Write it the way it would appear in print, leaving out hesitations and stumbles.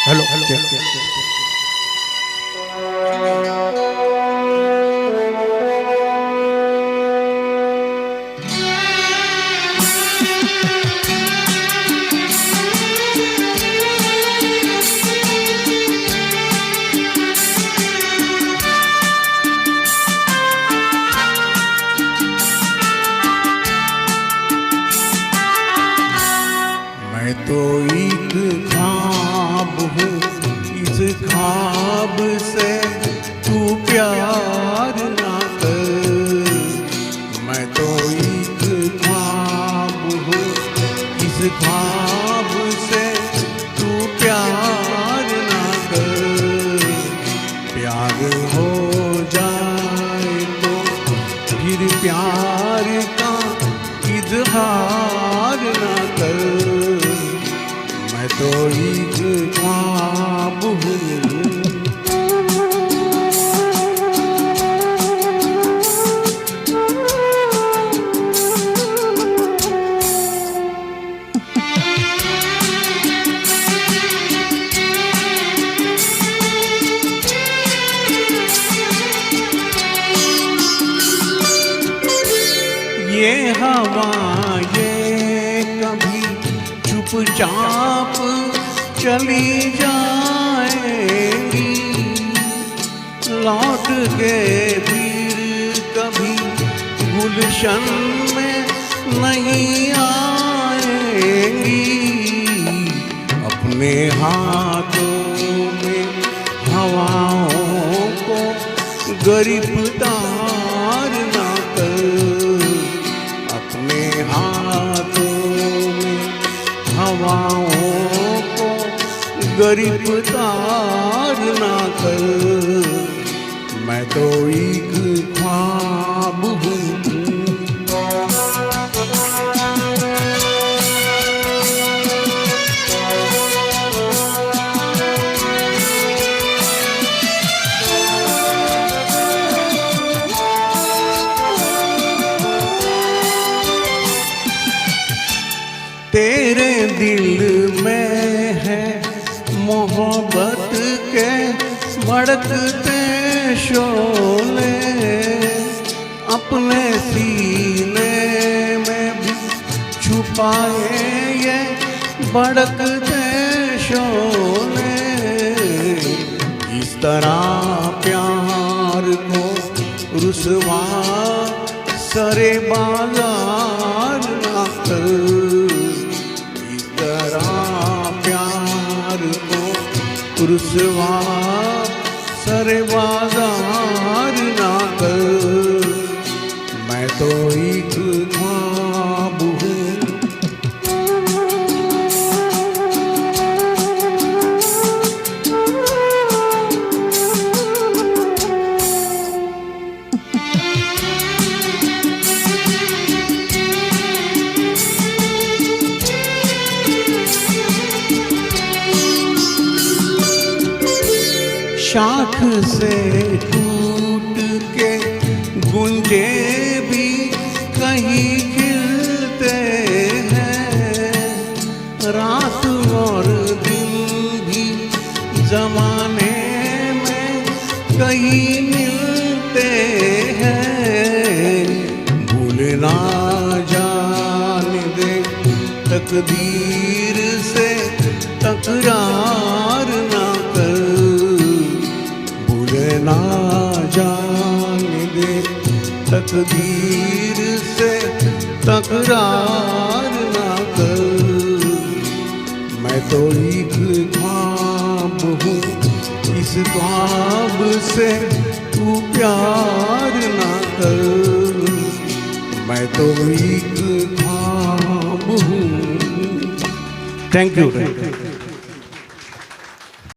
Hello मैं तो एक ख्वाब हूँ, इस ख्वाब से तू प्यार ना कर। मैं तो एक ख्वाब हूँ, इस ख्वाब से तू प्यार ना कर। प्यार हो जाए तो फिर प्यार का इजहार ना कर। मैं तो एक ख्वाब हूँ। ये हवा ये कभी चुपचाप चली जाएगी, लौट के फिर कभी गुलशन में नहीं आएंगी। अपने हाथों में हवाओं को गिरफ्तार ना कर। अपने हाथों में हवाओं को गिरफ्तार ना कर। मैं तो एक ख्वाब हूँ। तेरे दिल में है मोहब्बत के भड़कते शोले, अपने सीने में भी छुपाए ये भड़कते शोले। इस तरह प्यार को रुसवा सरे बाजार ना कर। रुसवा सरे बाजार ना कर। मैं तो एक ख्वाब हूँ। शाख से टूट के गुंजे भी कहीं खिलते हैं। रात और दिन भी जमाने में कहीं मिलते हैं। भूल ना जाने दे तकदीर से तकरार ना कर। ना जाने दे तकदीर से तकरार ना कर। मैं तो एक ख्वाब हूँ, इस ख्वाब से तू प्यार ना कर। मैं तो एक ख्वाब हूँ। Thank you.